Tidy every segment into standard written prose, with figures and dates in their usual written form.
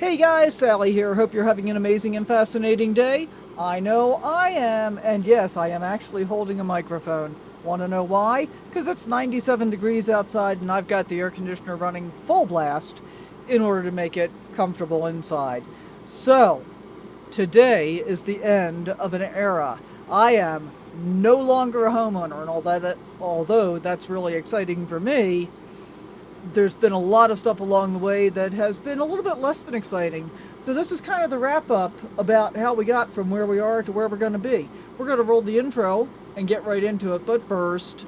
Hey guys, Sally here. Hope you're having an amazing and fascinating day. I know I am, and yes, I am actually holding a microphone. Want to know why? Because it's 97 degrees outside and I've got the air conditioner running full blast in order to make it comfortable inside. So, today is the end of an era. I am no longer a homeowner, and although that's really exciting for me, there's been a lot of stuff along the way that has been a little bit less than exciting. So this is kind of the wrap up about how we got from where we are to where we're going to be. We're going to roll the intro and get right into it. But first,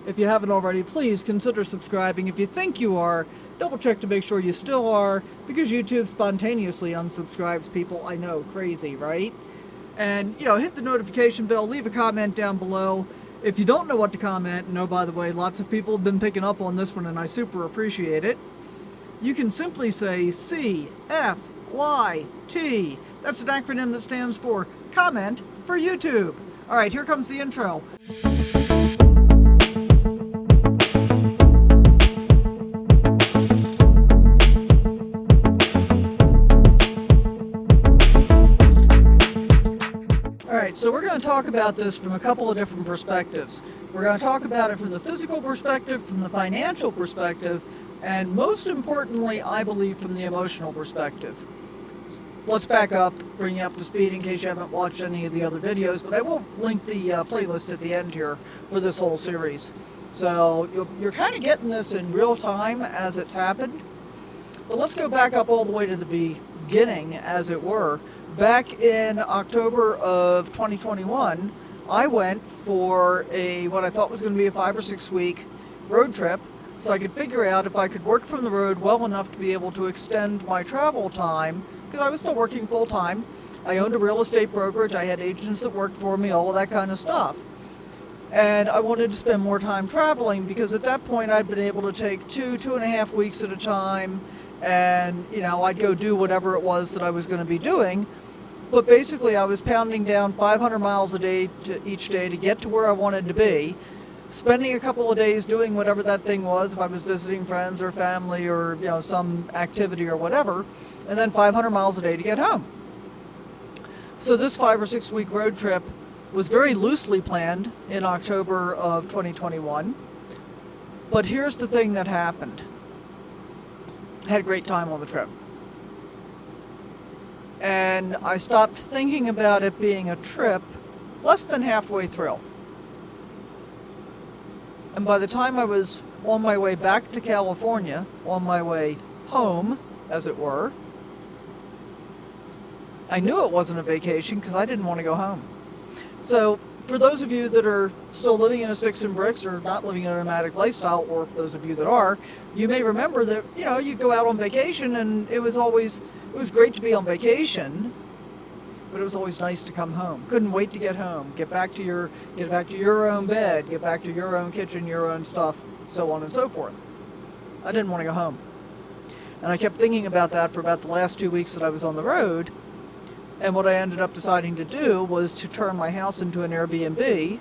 if you haven't already, please consider subscribing. If you think you are, double check to make sure you still are, because YouTube spontaneously unsubscribes people. I know, crazy, right? And, hit the notification bell, leave a comment down below. If you don't know what to comment, no, by the way, lots of people have been picking up on this one and I super appreciate it. You can simply say CFYT. That's an acronym that stands for Comment for YouTube. All right, here comes the intro. So we're going to talk about this from a couple of different perspectives. We're going to talk about it from the physical perspective, from the financial perspective, and most importantly, I believe, from the emotional perspective. Let's back up, bring you up to speed in case you haven't watched any of the other videos, but I will link the playlist at the end here for this whole series. So you're kind of getting this in real time as it's happened. But let's go back up all the way to the beginning, as it were. Back in October of 2021, I went for what I thought was going to be a 5 or 6 week road trip, so I could figure out if I could work from the road well enough to be able to extend my travel time, because I was still working full time. I owned a real estate brokerage, I had agents that worked for me, all of that kind of stuff. And I wanted to spend more time traveling, because at that point I'd been able to take 2.5 weeks at a time, and I'd go do whatever it was that I was going to be doing. But basically I was pounding down 500 miles a day each day to get to where I wanted to be, spending a couple of days doing whatever that thing was, if I was visiting friends or family or some activity or whatever, and then 500 miles a day to get home. So this 5 or 6 week road trip was very loosely planned in October of 2021. But here's the thing that happened. I had a great time on the trip. And I stopped thinking about it being a trip less than halfway through. And by the time I was on my way back to California, on my way home, as it were, I knew it wasn't a vacation because I didn't want to go home. So for those of you that are still living in a stix-n-brix or not living in a nomadic lifestyle, or those of you that are, you may remember that, you'd go out on vacation and it was great to be on vacation, but it was always nice to come home. Couldn't wait to get home, get back to your own bed, get back to your own kitchen, your own stuff, so on and so forth. I didn't want to go home. And I kept thinking about that for about the last 2 weeks that I was on the road. And what I ended up deciding to do was to turn my house into an Airbnb.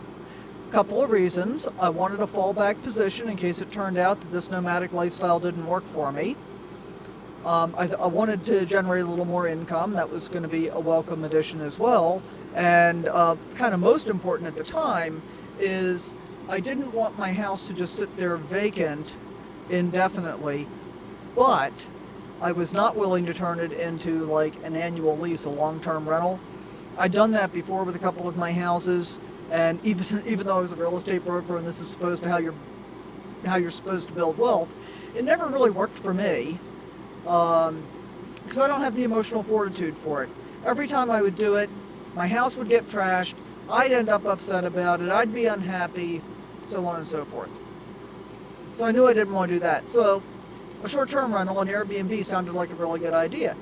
Couple of reasons. I wanted a fallback position in case it turned out that this nomadic lifestyle didn't work for me. I wanted to generate a little more income. That was going to be a welcome addition as well. And kind of most important at the time is I didn't want my house to just sit there vacant indefinitely, but I was not willing to turn it into like an annual lease, a long-term rental. I'd done that before with a couple of my houses, and even though I was a real estate broker and this is supposed to how you're supposed to build wealth, it never really worked for me because I don't have the emotional fortitude for it. Every time I would do it, my house would get trashed, I'd end up upset about it, I'd be unhappy, so on and so forth. So I knew I didn't want to do that. So a short-term rental, an Airbnb, sounded like a really good idea.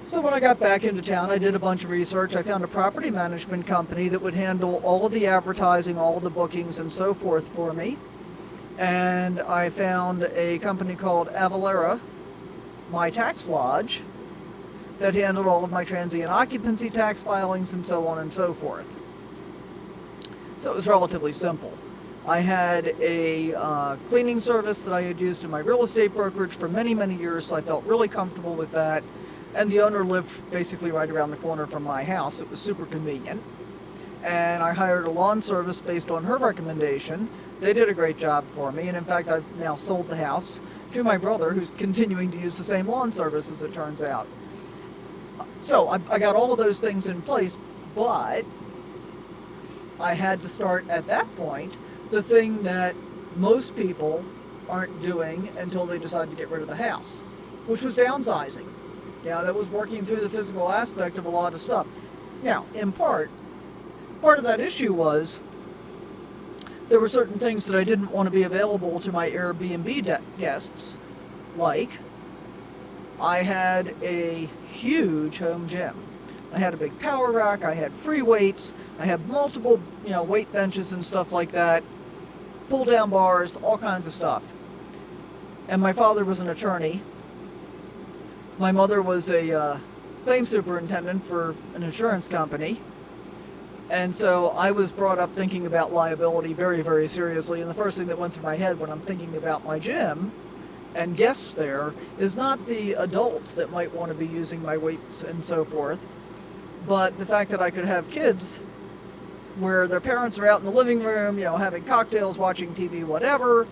So when I got back into town, I did a bunch of research. I found a property management company that would handle all of the advertising, all of the bookings, and so forth for me. And I found a company called Avalara, My Tax Lodge, that handled all of my transient occupancy tax filings and so on and so forth. So it was relatively simple. I had a cleaning service that I had used in my real estate brokerage for many, many years, so I felt really comfortable with that. And the owner lived basically right around the corner from my house. It was super convenient. And I hired a lawn service based on her recommendation. They did a great job for me, and in fact, I've now sold the house to my brother, who's continuing to use the same lawn service, as it turns out. So I got all of those things in place, but I had to start at that point the thing that most people aren't doing until they decide to get rid of the house, which was downsizing. That was working through the physical aspect of a lot of stuff. Now, in part of that issue was there were certain things that I didn't want to be available to my Airbnb guests, like I had a huge home gym. I had a big power rack, I had free weights, I had multiple, weight benches and stuff like that, pull down bars, all kinds of stuff. And my father was an attorney. My mother was a claims superintendent for an insurance company. And so I was brought up thinking about liability very, very seriously. And the first thing that went through my head when I'm thinking about my gym and guests there is not the adults that might want to be using my weights and so forth, but the fact that I could have kids where their parents are out in the living room, having cocktails, watching TV, whatever,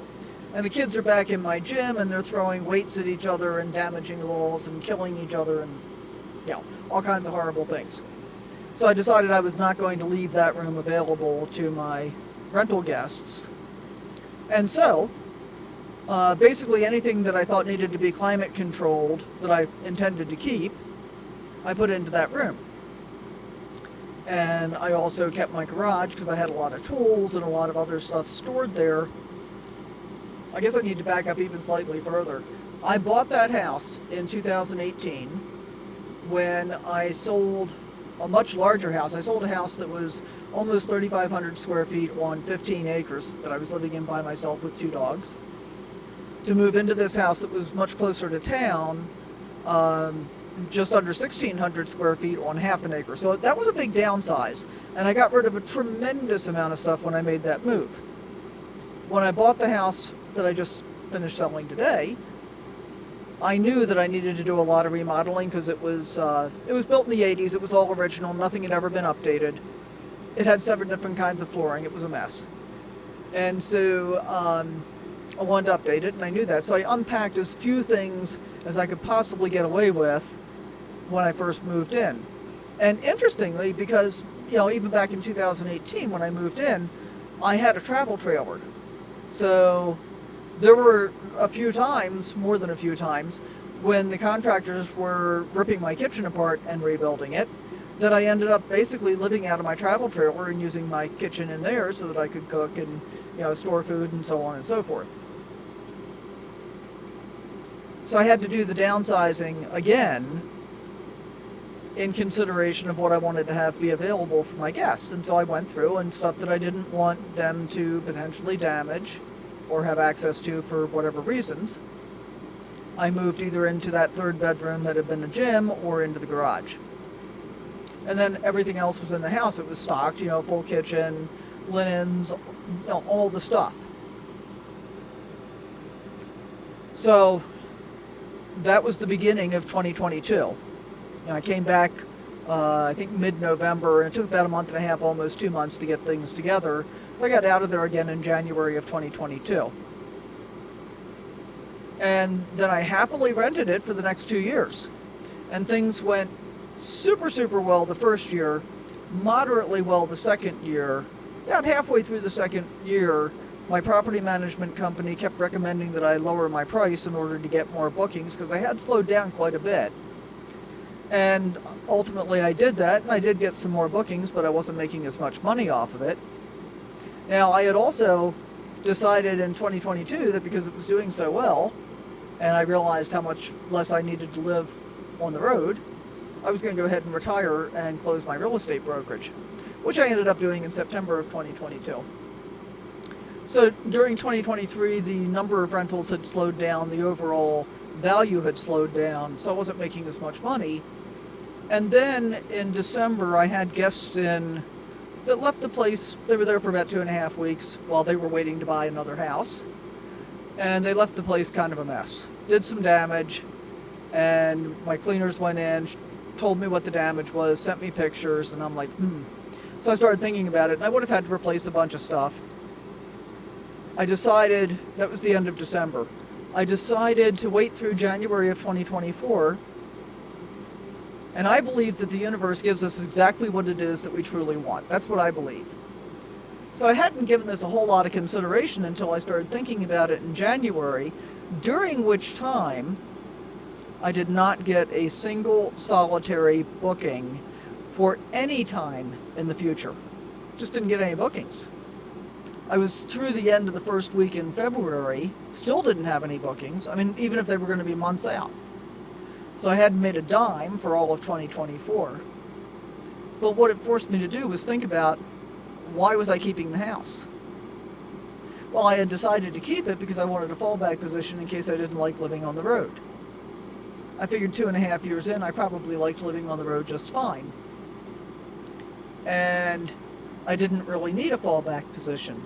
and the kids are back in my gym and they're throwing weights at each other and damaging the walls and killing each other and, all kinds of horrible things. So I decided I was not going to leave that room available to my rental guests. And so, basically anything that I thought needed to be climate controlled that I intended to keep, I put into that room. And I also kept my garage because I had a lot of tools and a lot of other stuff stored there. I guess I need to back up even slightly further. I bought that house in 2018 when I sold a much larger house. I sold a house that was almost 3,500 square feet on 15 acres that I was living in by myself with 2 dogs, to move into this house that was much closer to town, just under 1,600 square feet on half an acre. So that was a big downsize, and I got rid of a tremendous amount of stuff when I made that move. When I bought the house that I just finished selling today, I knew that I needed to do a lot of remodeling because it was built in the 80s. It was all original. Nothing had ever been updated. It had 7 different kinds of flooring. It was a mess. And so I wanted to update it, and I knew that. So I unpacked as few things as I could possibly get away with when I first moved in. And interestingly, because, even back in 2018 when I moved in, I had a travel trailer. So there were a few times, more than a few times, when the contractors were ripping my kitchen apart and rebuilding it, that I ended up basically living out of my travel trailer and using my kitchen in there so that I could cook and, store food and so on and so forth. So I had to do the downsizing again in consideration of what I wanted to have be available for my guests. And so I went through and stuff that I didn't want them to potentially damage or have access to for whatever reasons, I moved either into that 3rd bedroom that had been a gym or into the garage. And then everything else was in the house. It was stocked, full kitchen, linens, all the stuff. So that was the beginning of 2022. I came back, I think mid-November, and it took about a month and a half, almost 2 months to get things together. So I got out of there again in January of 2022. And then I happily rented it for the next 2 years. And things went super, super well the first year, moderately well the second year. About halfway through the second year, my property management company kept recommending that I lower my price in order to get more bookings because I had slowed down quite a bit. And ultimately I did that, and I did get some more bookings, but I wasn't making as much money off of it. Now, I had also decided in 2022 that because it was doing so well, and I realized how much less I needed to live on the road, I was going to go ahead and retire and close my real estate brokerage, which I ended up doing in September of 2022. So during 2023, the number of rentals had slowed down, the overall value had slowed down, so I wasn't making as much money. And then in December, I had guests in that left the place. They were there for about 2.5 weeks while they were waiting to buy another house. And they left the place kind of a mess. Did some damage, and my cleaners went in, told me what the damage was, sent me pictures, and I'm like, So I started thinking about it, and I would have had to replace a bunch of stuff. I decided, that was the end of December, I decided to wait through January of 2024, and I believe that the universe gives us exactly what it is that we truly want. That's what I believe. So I hadn't given this a whole lot of consideration until I started thinking about it in January, during which time I did not get a single solitary booking for any time in the future. Just didn't get any bookings. I was through the end of the first week in February, still didn't have any bookings. I mean, even if they were going to be months out. So I hadn't made a dime for all of 2024. But what it forced me to do was think about, why was I keeping the house? Well, I had decided to keep it because I wanted a fallback position in case I didn't like living on the road. I figured 2.5 years in, I probably liked living on the road just fine. And I didn't really need a fallback position.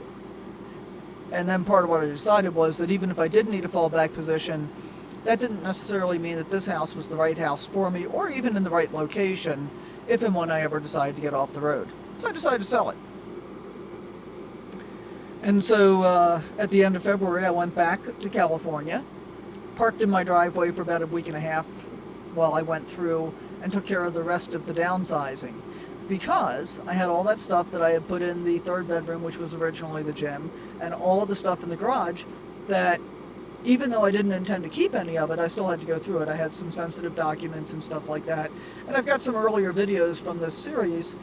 And then part of what I decided was that even if I did need a fallback position, that didn't necessarily mean that this house was the right house for me, or even in the right location, if and when I ever decided to get off the road. So I decided to sell it. And so at the end of February, I went back to California, parked in my driveway for about a week and a half while I went through and took care of the rest of the downsizing, because I had all that stuff that I had put in the third bedroom, which was originally the gym, and all of the stuff in the garage that, even though I didn't intend to keep any of it, I still had to go through it. I had some sensitive documents and stuff like that. And I've got some earlier videos from this series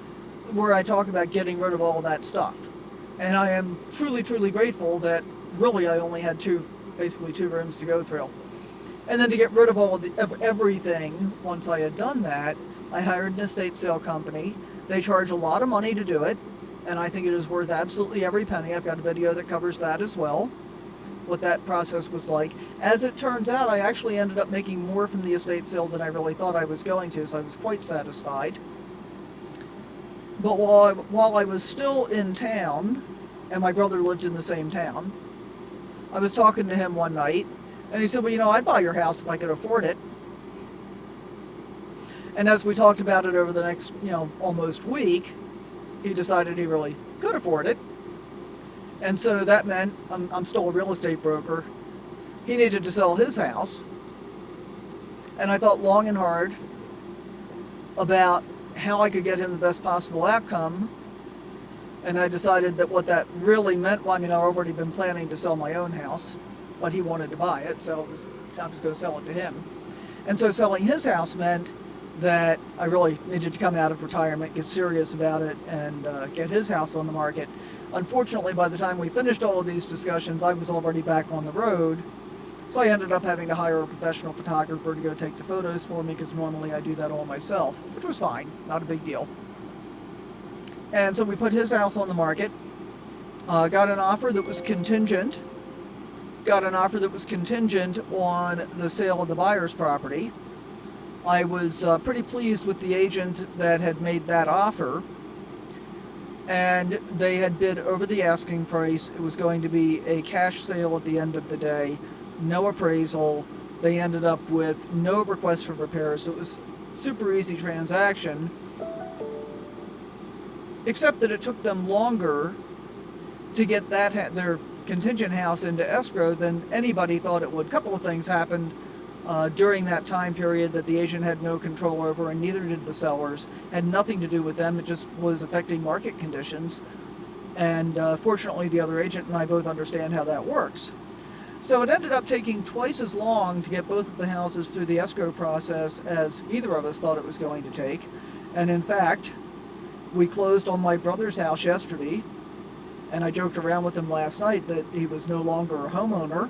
where I talk about getting rid of all of that stuff. And I am truly, truly grateful that really I only had basically two rooms to go through. And then to get rid of of everything, once I had done that, I hired an estate sale company. They charge a lot of money to do it, and I think it is worth absolutely every penny. I've got a video that covers that as well, what that process was like. As it turns out, I actually ended up making more from the estate sale than I really thought I was going to, so I was quite satisfied. But while I was still in town, and my brother lived in the same town, I was talking to him one night, and he said, well, I'd buy your house if I could afford it. And as we talked about it over the next, almost week, he decided he really could afford it. And so that meant, I'm still a real estate broker, he needed to sell his house. And I thought long and hard about how I could get him the best possible outcome. And I decided that what that really meant, I've already been planning to sell my own house, but he wanted to buy it, so I was going to sell it to him. And so selling his house meant that I really needed to come out of retirement, get serious about it, and get his house on the market. Unfortunately, by the time we finished all of these discussions, I was already back on the road, so I ended up having to hire a professional photographer to go take the photos for me, because normally I do that all myself, which was fine, not a big deal. And so we put his house on the market, got an offer that was contingent on the sale of the buyer's property. I was pretty pleased with the agent that had made that offer, and they had bid over the asking price. It was going to be a cash sale at the end of the day, no appraisal. They ended up with no request for repairs, so it was a super easy transaction, except that it took them longer to get their contingent house into escrow than anybody thought it would. A couple of things happened during that time period that the agent had no control over, and neither did the sellers. Had nothing to do with them, it just was affecting market conditions. And fortunately, the other agent and I both understand how that works. So it ended up taking twice as long to get both of the houses through the escrow process as either of us thought it was going to take. And in fact, we closed on my brother's house yesterday, and I joked around with him last night that he was no longer a homeowner,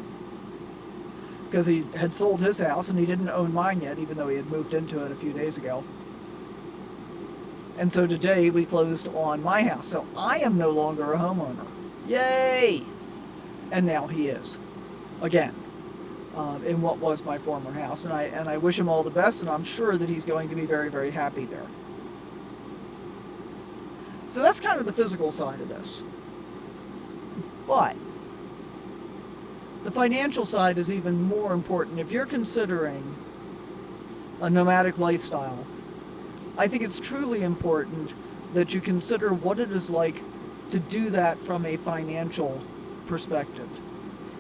because he had sold his house and he didn't own mine yet, even though he had moved into it a few days ago. And so today we closed on my house. So I am no longer a homeowner. Yay! And now he is, again, in what was my former house. And I wish him all the best, and I'm sure that he's going to be very, very happy there. So that's kind of the physical side of this. But the financial side is even more important. If you're considering a nomadic lifestyle, I think it's truly important that you consider what it is like to do that from a financial perspective.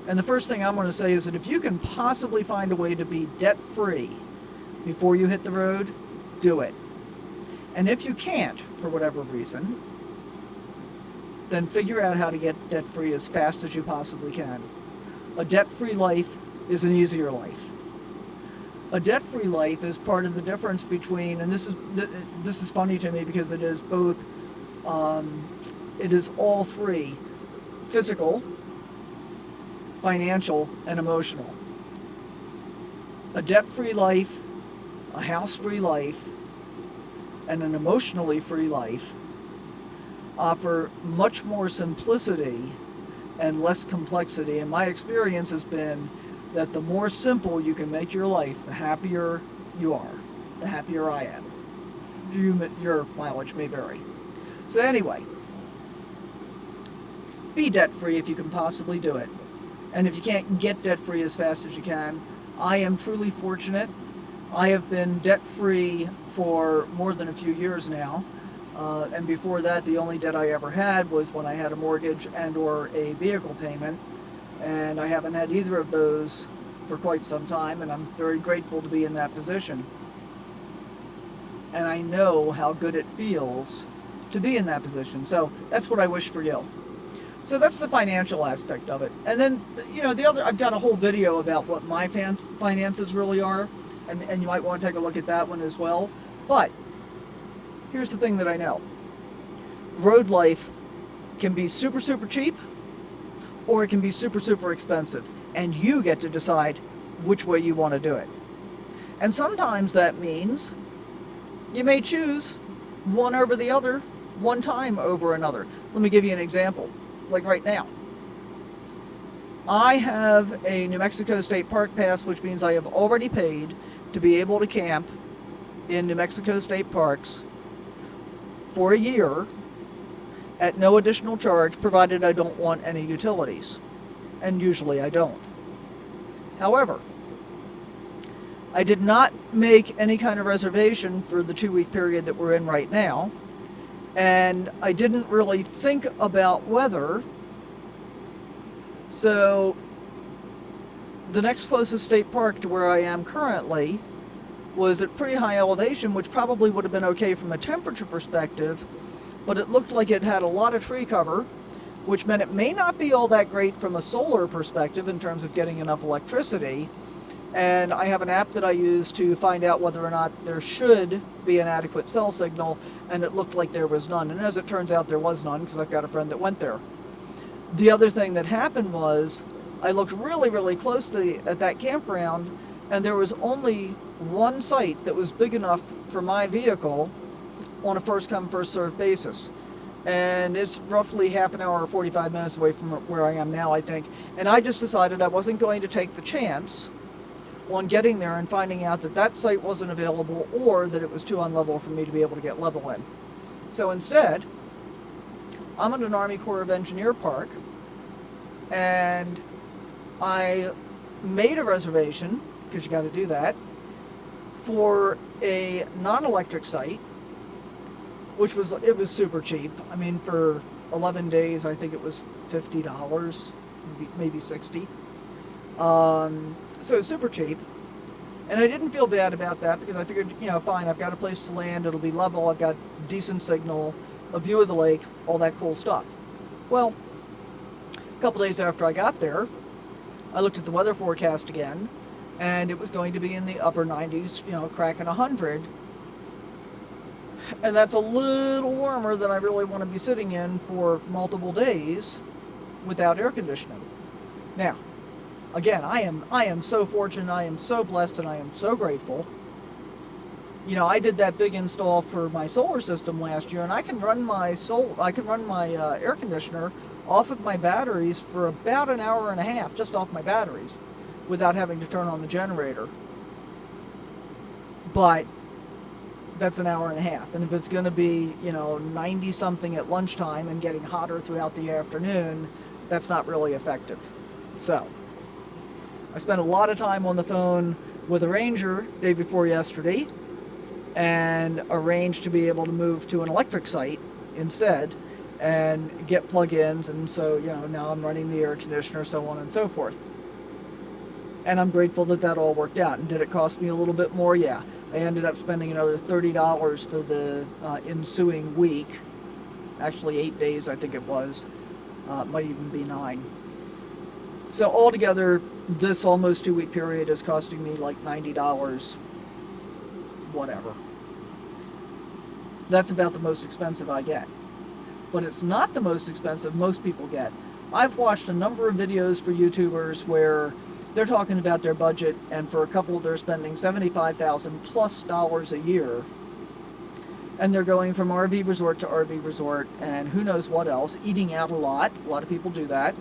And the first thing I'm going to say is that if you can possibly find a way to be debt-free before you hit the road, do it. And if you can't, for whatever reason, then figure out how to get debt-free as fast as you possibly can. A debt-free life is an easier life. A debt-free life is part of the difference between, and this is funny to me because it is both, it is all three: physical, financial, and emotional. A debt-free life, a house-free life, and an emotionally free life offer much more simplicity and less complexity. And my experience has been that the more simple you can make your life, the happier you are, the happier I am. Your mileage may vary. So anyway, be debt-free if you can possibly do it. And if you can't get debt-free as fast as you can, I am truly fortunate. I have been debt-free for more than a few years now. And before that, the only debt I ever had was when I had a mortgage and or a vehicle payment. And I haven't had either of those for quite some time, and I'm very grateful to be in that position. And I know how good it feels to be in that position. So that's what I wish for you. So that's the financial aspect of it. And then, the other, I've got a whole video about what my finances really are, and you might want to take a look at that one as well. But here's the thing that I know. Road life can be super, super cheap, or it can be super, super expensive. And you get to decide which way you want to do it. And sometimes that means you may choose one over the other, one time over another. Let me give you an example. Like right now, I have a New Mexico State Park Pass, which means I have already paid to be able to camp in New Mexico State Parks for a year at no additional charge, provided I don't want any utilities. And usually I don't. However, I did not make any kind of reservation for the 2-week period that we're in right now. And I didn't really think about weather. So the next closest state park to where I am currently was at pretty high elevation, which probably would have been okay from a temperature perspective, but it looked like it had a lot of tree cover, which meant it may not be all that great from a solar perspective in terms of getting enough electricity. And I have an app that I use to find out whether or not there should be an adequate cell signal, and it looked like there was none. And as it turns out, there was none, because I've got a friend that went there. The other thing that happened was I looked really, really closely at that campground, and there was only one site that was big enough for my vehicle on a first-come, first-served basis. And it's roughly half an hour or 45 minutes away from where I am now, I think. And I just decided I wasn't going to take the chance on getting there and finding out that that site wasn't available, or that it was too unlevel for me to be able to get level in. So instead, I'm at an Army Corps of Engineer park, and I made a reservation, because you got to do that, for a non-electric site, which was super cheap. I mean, for 11 days, I think it was $50, maybe $60. So it's super cheap. And I didn't feel bad about that, because I figured, fine, I've got a place to land, it'll be level, I've got decent signal, a view of the lake, all that cool stuff. Well, a couple days after I got there, I looked at the weather forecast again, and it was going to be in the upper 90s, cracking 100. And that's a little warmer than I really want to be sitting in for multiple days without air conditioning. Now, again, I am so fortunate, I am so blessed, and I am so grateful. I did that big install for my solar system last year, and I can run my air conditioner off of my batteries for about an hour and a half, just off my batteries, without having to turn on the generator. But that's an hour and a half. And if it's going to be, 90 something at lunchtime and getting hotter throughout the afternoon, that's not really effective. So I spent a lot of time on the phone with a ranger day before yesterday and arranged to be able to move to an electric site instead and get plug-ins. And so, now I'm running the air conditioner, so on and so forth. And I'm grateful that that all worked out. And did it cost me a little bit more? Yeah. I ended up spending another $30 for the ensuing week. Actually 8 days, I think it was. Might even be 9. So altogether, this almost 2-week period is costing me like $90, whatever. That's about the most expensive I get. But it's not the most expensive most people get. I've watched a number of videos for YouTubers where they're talking about their budget, and for a couple they're spending $75,000 plus a year. And they're going from RV resort to RV resort and who knows what else, eating out a lot. A lot of people do that.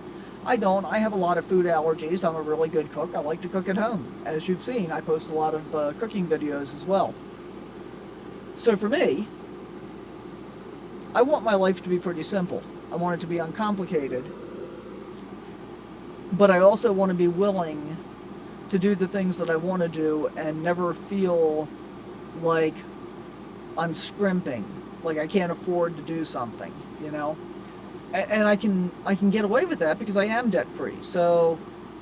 I don't. I have a lot of food allergies. I'm a really good cook. I like to cook at home. As you've seen, I post a lot of cooking videos as well. So for me, I want my life to be pretty simple. I want it to be uncomplicated. But I also want to be willing to do the things that I want to do and never feel like I'm scrimping, like I can't afford to do something, And I can get away with that because I am debt free. So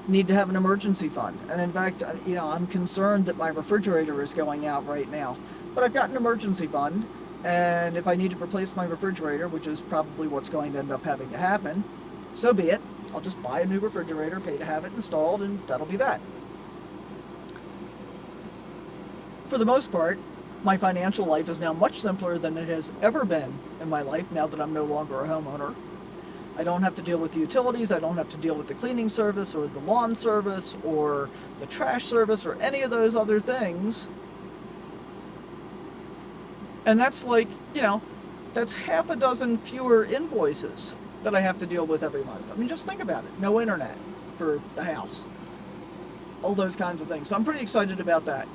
need to have an emergency fund. And in fact, I'm concerned that my refrigerator is going out right now. But I've got an emergency fund, and if I need to replace my refrigerator, which is probably what's going to end up having to happen, so be it. I'll just buy a new refrigerator, pay to have it installed, and that'll be that. For the most part, my financial life is now much simpler than it has ever been in my life now that I'm no longer a homeowner. I don't have to deal with the utilities, I don't have to deal with the cleaning service or the lawn service or the trash service or any of those other things. And that's like, that's half a dozen fewer invoices that I have to deal with every month. I mean, just think about it. No internet for the house. All those kinds of things. So I'm pretty excited about that.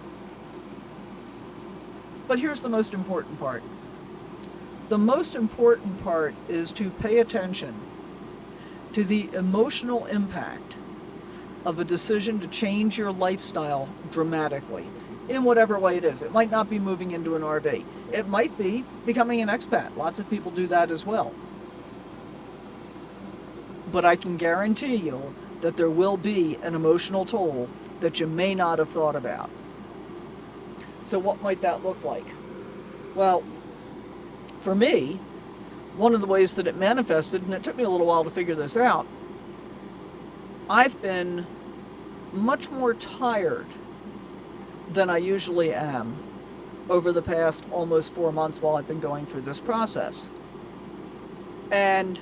But here's the most important part. The most important part is to pay attention to the emotional impact of a decision to change your lifestyle dramatically, in whatever way it is. It might not be moving into an RV. It might be becoming an expat. Lots of people do that as well. But I can guarantee you that there will be an emotional toll that you may not have thought about. So what might that look like? Well, for me, one of the ways that it manifested, and it took me a little while to figure this out, I've been much more tired than I usually am over the past almost 4 months while I've been going through this process. And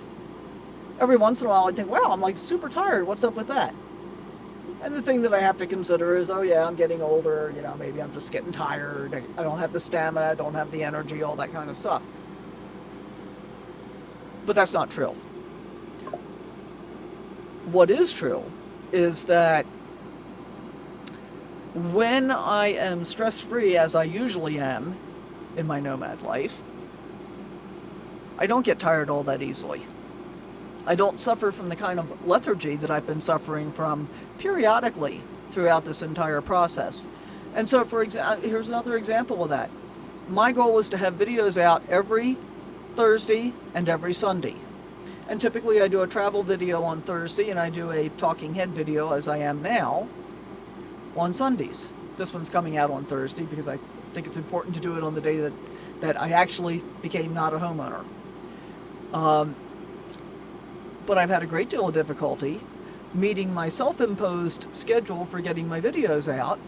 every once in a while I think, wow, I'm like super tired. What's up with that? And the thing that I have to consider is, oh yeah, I'm getting older. Maybe I'm just getting tired. I don't have the stamina. I don't have the energy, all that kind of stuff. But that's not true. What is true is that when I am stress-free, as I usually am in my nomad life, I don't get tired all that easily. I don't suffer from the kind of lethargy that I've been suffering from periodically throughout this entire process. And so, here's another example of that. My goal was to have videos out every Thursday and every Sunday. And typically I do a travel video on Thursday and I do a talking head video, as I am now, on Sundays. This one's coming out on Thursday because I think it's important to do it on the day that I actually became not a homeowner. But I've had a great deal of difficulty meeting my self-imposed schedule for getting my videos out.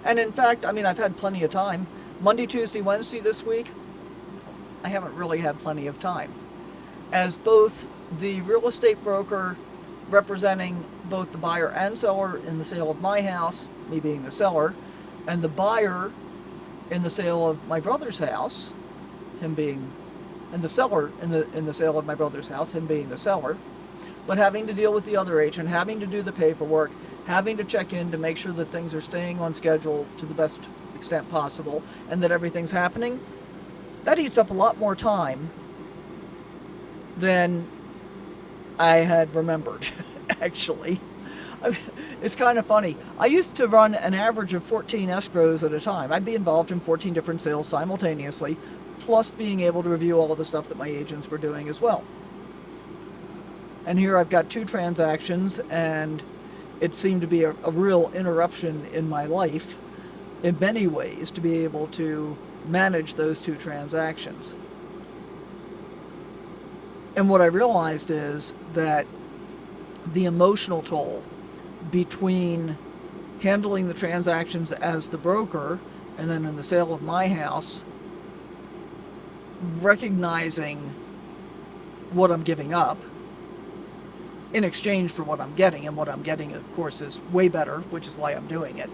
And in fact, I've had plenty of time. Monday, Tuesday, Wednesday this week, I haven't really had plenty of time. As both the real estate broker representing both the buyer and seller in the sale of my house, me being the seller, and the buyer in the sale of my brother's house, and the seller in the sale of my brother's house, him being the seller, but having to deal with the other agent, having to do the paperwork, having to check in to make sure that things are staying on schedule to the best extent possible, and that everything's happening, that eats up a lot more time than I had remembered, actually. It's kind of funny. I used to run an average of 14 escrows at a time. I'd be involved in 14 different sales simultaneously, plus being able to review all of the stuff that my agents were doing as well. And here I've got 2 transactions, and it seemed to be a real interruption in my life in many ways to be able to manage those 2 transactions. And what I realized is that the emotional toll between handling the transactions as the broker and then in the sale of my house, recognizing what I'm giving up in exchange for what I'm getting, and what I'm getting, of course, is way better, which is why I'm doing it.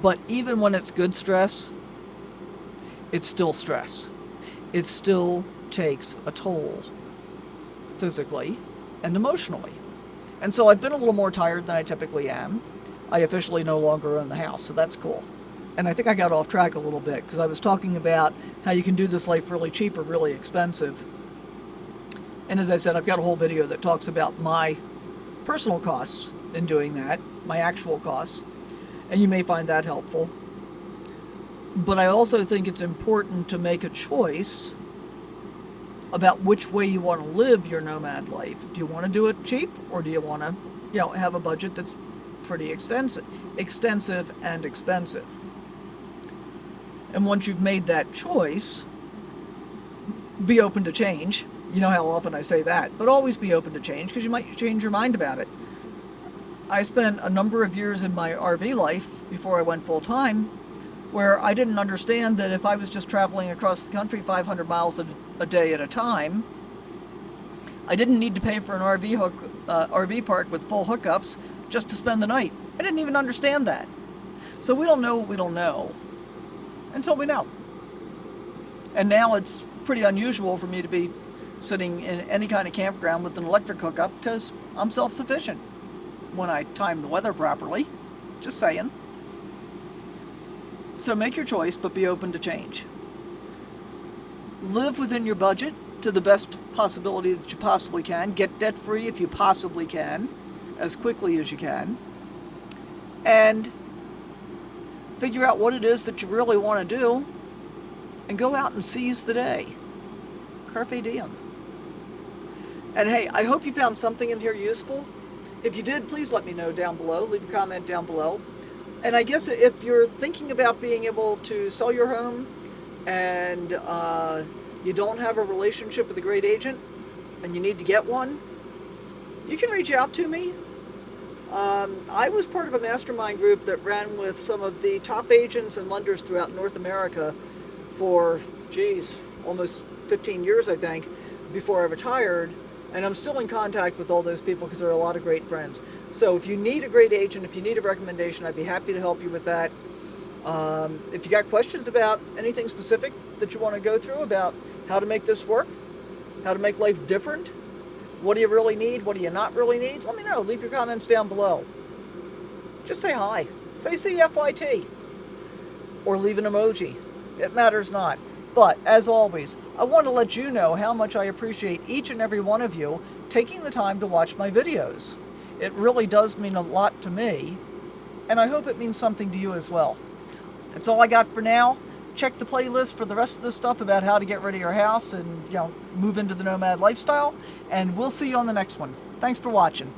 But even when it's good stress, it's still stress. It still takes a toll physically and emotionally. And so I've been a little more tired than I typically am. I officially no longer own the house, so that's cool. And I think I got off track a little bit because I was talking about how you can do this life really cheap or really expensive. And as I said, I've got a whole video that talks about my personal costs in doing that, my actual costs, and you may find that helpful. But I also think it's important to make a choice about which way you want to live your nomad life. Do you want to do it cheap, or do you want to, have a budget that's pretty extensive and expensive? And once you've made that choice, be open to change. You know how often I say that, but always be open to change, because you might change your mind about it. I spent a number of years in my RV life before I went full time where I didn't understand that if I was just traveling across the country 500 miles a day at a time, I didn't need to pay for an RV park with full hookups just to spend the night. I didn't even understand that. So we don't know what we don't know until we know. And now it's pretty unusual for me to be sitting in any kind of campground with an electric hookup because I'm self-sufficient when I time the weather properly. Just saying. So make your choice, but be open to change. Live within your budget to the best possibility that you possibly can. Get debt-free if you possibly can, as quickly as you can. And figure out what it is that you really want to do and go out and seize the day. Carpe diem. And hey, I hope you found something in here useful. If you did, please let me know down below. Leave a comment down below. And I guess if you're thinking about being able to sell your home and you don't have a relationship with a great agent and you need to get one, you can reach out to me. I was part of a mastermind group that ran with some of the top agents and lenders throughout North America for, almost 15 years, I think, before I retired. And I'm still in contact with all those people because they're a lot of great friends. So if you need a great agent, if you need a recommendation, I'd be happy to help you with that. If you got questions about anything specific that you want to go through about how to make this work, how to make life different, what do you really need, what do you not really need, let me know. Leave your comments down below. Just say hi. Say CFYT. Or leave an emoji. It matters not. But, as always, I want to let you know how much I appreciate each and every one of you taking the time to watch my videos. It really does mean a lot to me, and I hope it means something to you as well. That's all I got for now. Check the playlist for the rest of the stuff about how to get rid of your house and, move into the nomad lifestyle, and we'll see you on the next one. Thanks for watching.